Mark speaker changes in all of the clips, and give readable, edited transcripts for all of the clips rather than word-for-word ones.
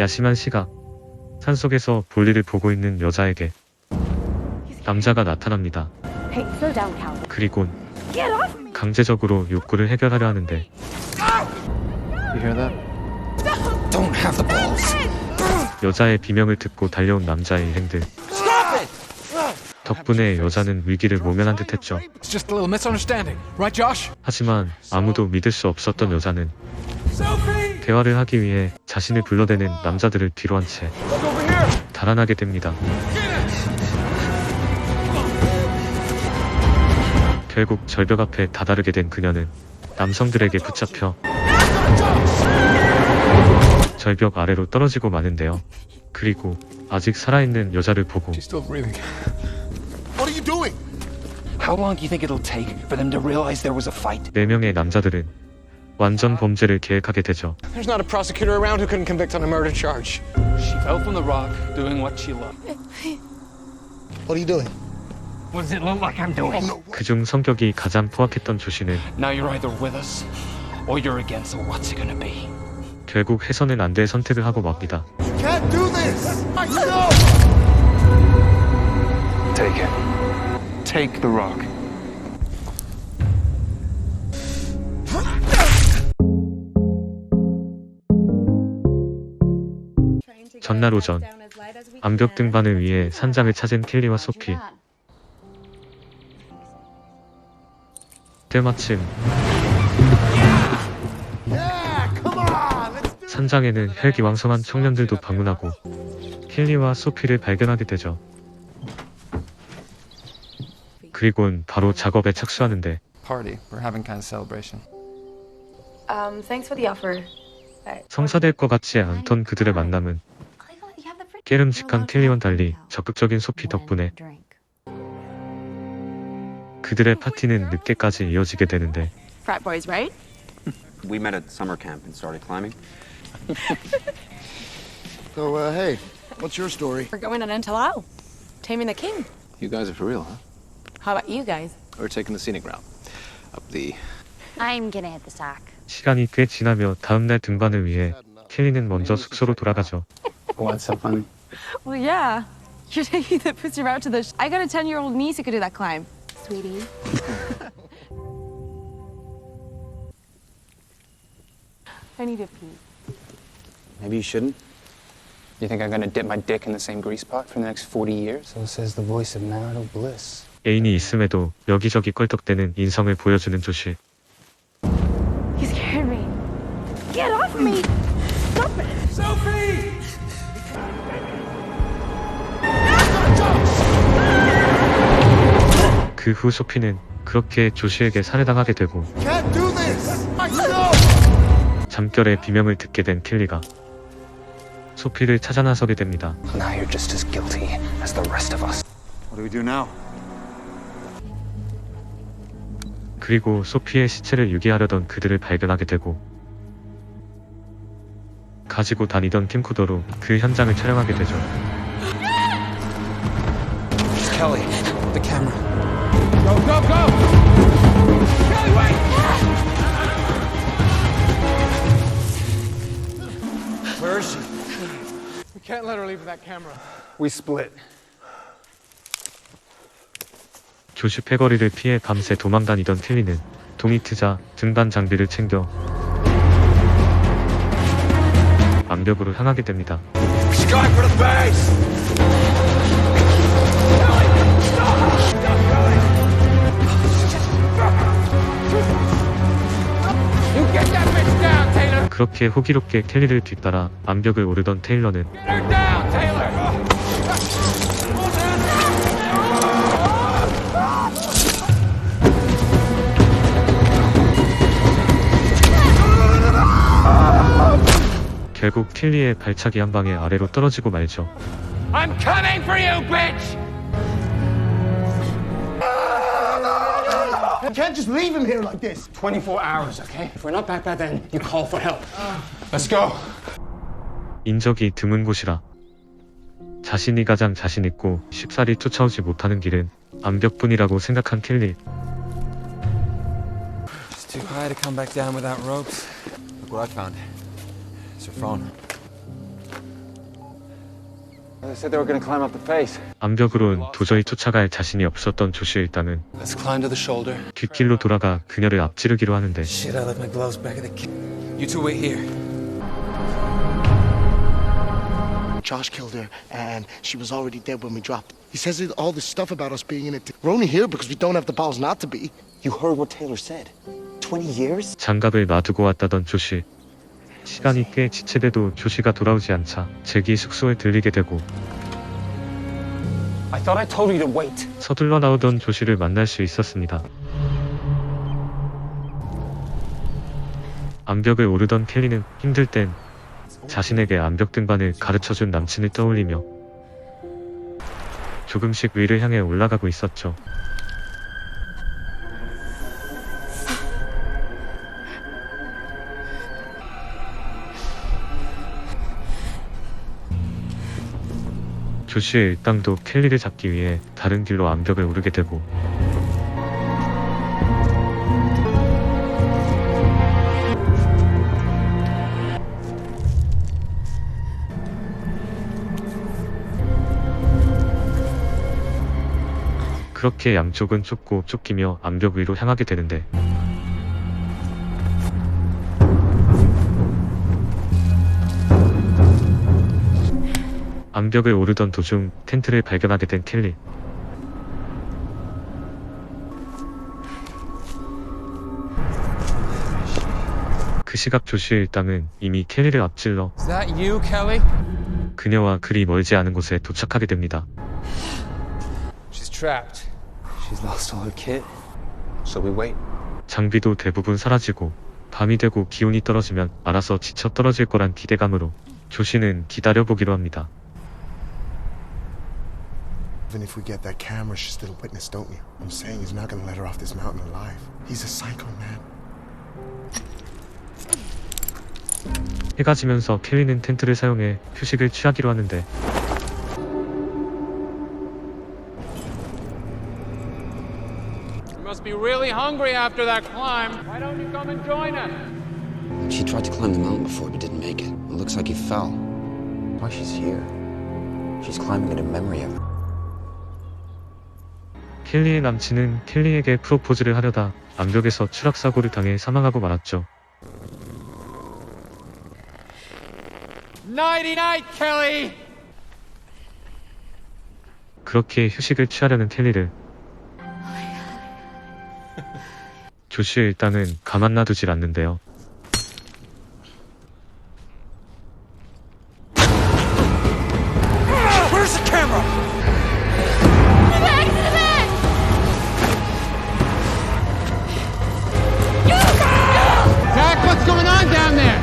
Speaker 1: 야심한 시각. 산속에서 볼일을 보고 있는 여자에게 남자가 나타납니다.
Speaker 2: Hey, slow down, Cal.
Speaker 1: 그리곤
Speaker 2: Get off me!
Speaker 1: 강제적으로 욕구를 해결하려 하는데
Speaker 3: You hear that? Don't have the balls.
Speaker 1: 여자의 비명을 듣고 달려온 남자의 일행들. 덕분에 여자는 위기를 모면한 듯했죠.
Speaker 3: It's just a little misunderstanding, right, Josh?
Speaker 1: 하지만 아무도 믿을 수 없었던 여자는 대화를 하기 위해 자신을 불러대는 남자들을 뒤로 한 채 달아나게 됩니다. 결국 절벽 앞에 다다르게 된 그녀는 남성들에게 붙잡혀 절벽 아래로 떨어지고 마는데요. 그리고 아직 살아있는 여자를 보고
Speaker 3: She's still breathing.
Speaker 4: What are you doing?
Speaker 5: How long do you think it'll take for them to realize there was a fight?
Speaker 1: 4명의 남자들은 완전 범죄를 계획하게 되죠.
Speaker 4: There's not a prosecutor around who couldn't convict on a murder charge.
Speaker 5: She fell from the rock, doing what she loved.
Speaker 4: What are you doing?
Speaker 5: What does it look like I'm doing?
Speaker 1: 그중 성격이 가장 포악했던 조씨는
Speaker 5: Now you're either with us, or you're against, so what's it gonna be?
Speaker 1: 결국 해서는 안 될 선택을 하고 맙니다.
Speaker 4: You can't do this! No!
Speaker 5: Take it. Take the rock.
Speaker 1: 전날 오전 암벽 등반을 위해 산장을 찾은 켈리와 소피. 때마침 산장에는 혈기왕성한 청년들도 방문하고 켈리와 소피를 발견하게 되죠. 그리곤 바로 작업에 착수하는데
Speaker 3: Party. We're having kind of celebration.
Speaker 2: Thanks for the offer.
Speaker 1: 성사될 것 같지 않던 그들의 만남은 깨름직한 켈리와는 달리 적극적인 소피 덕분에 그들의 파티는 늦게까지 이어지게 되는데
Speaker 2: Frat boys, right?
Speaker 6: We met at summer camp and started climbing.
Speaker 4: So, hey, what's your story?
Speaker 2: We're going on Antalao. Taming the king.
Speaker 3: You guys are for real, huh?
Speaker 2: How about you guys?
Speaker 3: We're taking the scenic route. Up the...
Speaker 7: I'm gonna hit the sack.
Speaker 1: 시간이 꽤 지나며 다음날 등반을 위해 켈리는 먼저 숙소로 돌아가죠.
Speaker 5: What's so funny?
Speaker 2: Well, yeah. You're taking the pussy route to the... I got a 10-year-old niece who could do that climb.
Speaker 7: Sweetie.
Speaker 2: I need a pee.
Speaker 6: Maybe you shouldn't.
Speaker 5: You think I'm gonna dip my dick in the same grease pot for the next 40 years?
Speaker 8: So says the voice of marital bliss.
Speaker 1: 애인이 있음에도 여기저기 껄떡대는 인성을 보여주는 조시.
Speaker 2: You scared me. Get off me! Stop it!
Speaker 1: 그 후 소피는 그렇게 조시에게 살해당하게 되고
Speaker 4: Can't do this! No!
Speaker 1: 잠결에 비명을 듣게 된 켈리가 소피를 찾아 나서게 됩니다.
Speaker 8: Now you're just as guilty as the rest of us.
Speaker 6: What do we do now?
Speaker 1: 그리고 소피의 시체를 유기하려던 그들을 발견하게 되고 가지고 다니던 캠코더로 그 현장을 촬영하게 되죠.
Speaker 3: Kelly, the camera.
Speaker 4: Go, go, go! Kelly, wait! Where is she?
Speaker 3: We can't let her leave with that camera.
Speaker 5: We split.
Speaker 1: 조시 패거리를 피해 밤새 도망다니던 켈리는 돈이 트자 등반 장비를 챙겨 암벽으로 향하게 됩니다.
Speaker 4: Sky for the base!
Speaker 3: You get that bitch down, Taylor!
Speaker 1: 그렇게 호기롭게 켈리를 뒤따라 암벽을 오르던 테일러는
Speaker 3: Get her down, Taylor!
Speaker 1: 결국 켈리의 발차기 한 방에 아래로 떨어지고 말죠.
Speaker 3: I'm coming for you, bitch!
Speaker 4: You can't just leave him here like this.
Speaker 5: 24 hours, okay? If we're not back by then, you call for help. Let's go.
Speaker 1: 인적이 드문 곳이라 자신이 가장 자신있고 쉽사리 쫓아오지 못하는 길은 암벽뿐이라고 생각한 켈리.
Speaker 3: It's too quiet to come back down without ropes. Look what I found. It's her phone.
Speaker 6: They said they were gonna climb up the face.
Speaker 1: 암벽으론 도저히 쫓아갈 자신이 없었던 조시 일당은
Speaker 3: Let's climb to the shoulder.
Speaker 1: 뒷길로 돌아가 그녀를 앞지르기로 하는데
Speaker 3: Shit, I left my gloves back at the You two wait here.
Speaker 4: Josh killed her, and she was already dead when we dropped. He says all this stuff about us being in it. We're only here because we don't have the balls not to be.
Speaker 6: You heard what Taylor said. 20 years?
Speaker 1: 장갑을 놔두고 왔다던 조시. 시간이 꽤 지체돼도 조시가 돌아오지 않자 잭이 숙소에 들리게 되고
Speaker 8: I thought I told you to wait.
Speaker 1: 서둘러 나오던 조시를 만날 수 있었습니다. 암벽을 오르던 켈리는 힘들 땐 자신에게 암벽 등반을 가르쳐준 남친을 떠올리며 조금씩 위를 향해 올라가고 있었죠. 조시의 일당도 켈리를 잡기 위해 다른 길로 암벽을 오르게 되고 그렇게 양쪽은 쫓고 쫓기며 암벽 위로 향하게 되는데 암벽을 오르던 도중 텐트를 발견하게 된 켈리. 그 시각 조시의 일당은 이미 켈리를 앞질러
Speaker 3: Is that you, Kelly?
Speaker 1: 그녀와 그리 멀지 않은 곳에 도착하게 됩니다.
Speaker 3: She's trapped.
Speaker 8: She's lost all her kit. So we wait.
Speaker 1: 장비도 대부분 사라지고 밤이 되고 기온이 떨어지면 알아서 지쳐 떨어질 거란 기대감으로 조시는 기다려보기로 합니다.
Speaker 4: Even if we get that camera, she's still a witness, don't you? I'm saying he's not gonna let her off this mountain alive. He's a psycho, man.
Speaker 1: 해가 지면서 켈리는 텐트를 사용해 휴식을 취하기로 하는데
Speaker 5: You must be really hungry after that climb. Why don't you come and join us?
Speaker 6: She tried to climb the mountain before but didn't make it. It looks like he fell. Why she's here? She's climbing it in memory of her.
Speaker 1: 켈리의 남친은 켈리에게 프로포즈를 하려다 암벽에서 추락사고를 당해 사망하고 말았죠.
Speaker 5: Nighty night, Kelly!
Speaker 1: 그렇게 휴식을 취하려는 켈리를 조시의 일당은 가만 놔두질 않는데요.
Speaker 4: Where's the camera?
Speaker 5: Zach, what's going on down there?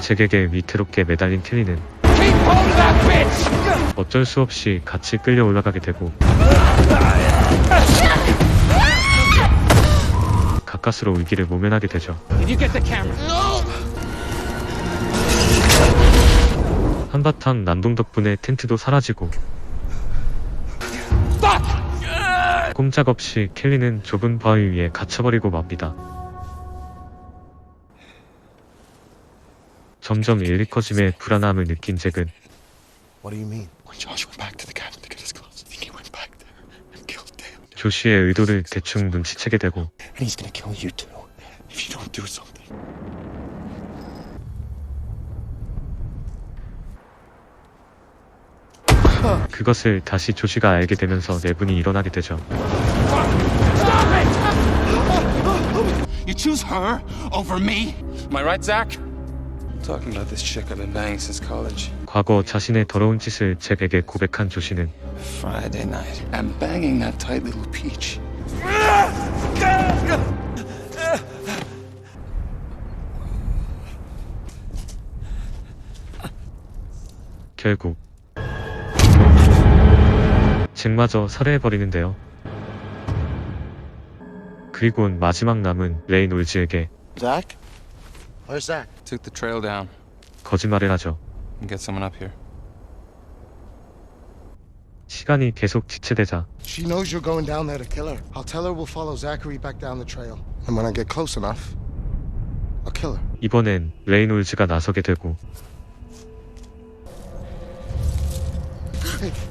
Speaker 1: 잭에게 위태롭게 매달린 켈리는
Speaker 5: Keep hold of that bitch!
Speaker 1: 어쩔 수 없이 같이 끌려 올라가게 되고 가까스로 위기를 모면하게 되죠.
Speaker 5: Did you get the camera?
Speaker 1: 한바탕 난동 덕분에 텐트도 사라지고 꼼짝없이 켈리는 좁은 바위 위에 갇혀버리고 맙니다. 점점 일이 커짐에 불안함을 느낀 잭은
Speaker 4: What do you mean? When Josh went back to the cabin to get his gloves, I think he went back there and killed Dan.
Speaker 1: 조시의 의도를 대충 눈치채게 되고
Speaker 4: And he's gonna kill you too if you don't do something.
Speaker 1: 그것을 다시 조시가 알게 되면서 내분이 일어나게 되죠.
Speaker 4: You choose her over me?
Speaker 3: Am I right, Zach? Talking about this chick I've been banging since college.
Speaker 1: 과거 자신의 더러운 짓을 잭에게 고백한 조시는
Speaker 3: Friday night. I'm banging that tight little peach.
Speaker 1: 결국 잭마저 살해해버리는데요. 그리고는 마지막 남은 레이놀즈에게
Speaker 4: Zach? Where's Zach?
Speaker 3: Took the trail down.
Speaker 1: 거짓말을 하죠.
Speaker 3: And get someone up here.
Speaker 1: 시간이 계속 지체되자
Speaker 4: She knows you're going down there to kill her. I'll tell her we'll follow Zachary back down the trail. And when I get close enough, I'll kill her.
Speaker 1: 이번엔 레이놀즈가 나서게 되고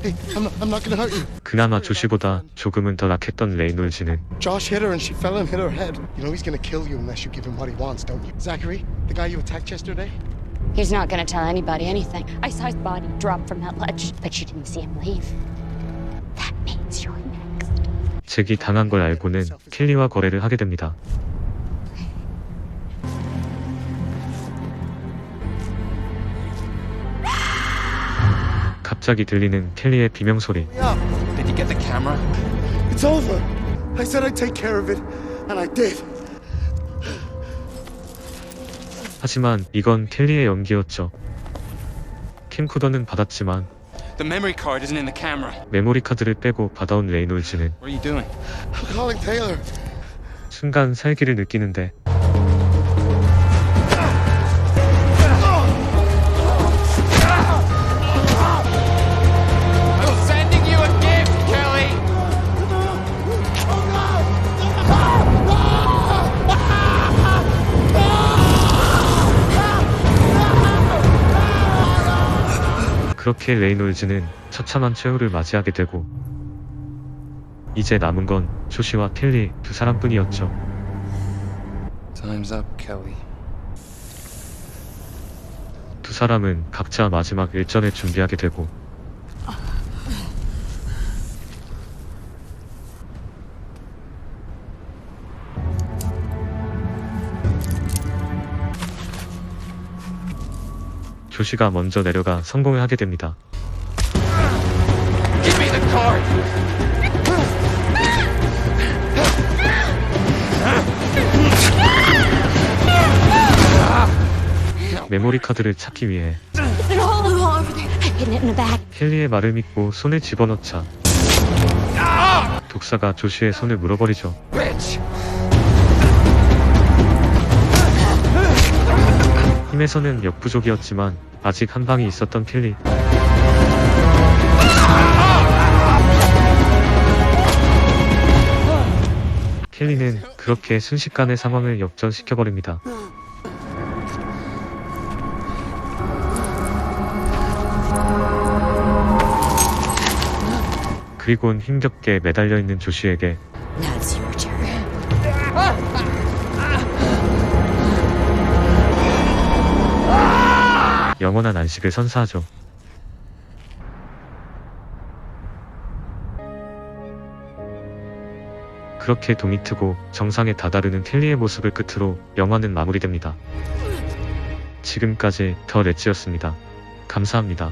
Speaker 4: Hey, I'm not gonna hurt you.
Speaker 1: 그나마 조시보다 조금은 덜 악했던 레이놀즈는
Speaker 4: Josh hit her and she fell and hit her head. You know he's gonna kill you unless you give him what he wants, don't you? Zachary, the guy you attacked yesterday?
Speaker 7: He's not gonna tell anybody anything. I saw his body drop from that ledge, but you didn't see him leave. That means you're next.
Speaker 1: 잭이 당한 걸 알고는 켈리와 거래를 하게 됩니다. 갑자기 들리는 켈리의 비명소리.
Speaker 8: Did you get the camera?
Speaker 4: It's over. I said I'd take care of it, and I did.
Speaker 1: 하지만 이건 켈리의 연기였죠. 캠코더는 받았지만
Speaker 8: The memory card isn't in the camera.
Speaker 1: 메모리 카드를 빼고 받아온 레이놀즈는
Speaker 8: What are you doing?
Speaker 4: I'm calling Taylor.
Speaker 1: 순간 살기를 느끼는데
Speaker 5: I'm sending you a gift, Kelly!
Speaker 1: 그렇게 레이놀즈는 처참한 최후를 맞이하게 되고 이제 남은 건 조시와 켈리 두 사람뿐이었죠.
Speaker 8: Time's up, Kelly.
Speaker 1: 두 사람은 각자 마지막 일전을 준비하게 되고 조시가 먼저 내려가 성공을 하게 됩니다.
Speaker 8: Give me the card!
Speaker 1: 메모리 카드를 찾기 위해
Speaker 7: It's in a hole over there. I hidden it in the bag.
Speaker 1: 켈리의 말을 믿고 손을 집어넣자 독사가 조시의 손을 물어버리죠.
Speaker 8: Bitch!
Speaker 1: 힘에서는 역부족이었지만 아직 한 방이 있었던 켈리. 켈리는 그렇게 순식간에 상황을 역전시켜버립니다. 그리곤 힘겹게 매달려 있는 조시에게
Speaker 7: Now it's your turn.
Speaker 1: 영원한 안식을 선사하죠. 그렇게 동이 트고 정상에 다다르는 켈리의 모습을 끝으로 영화는 마무리됩니다. 지금까지 더 렛츠였습니다. 감사합니다.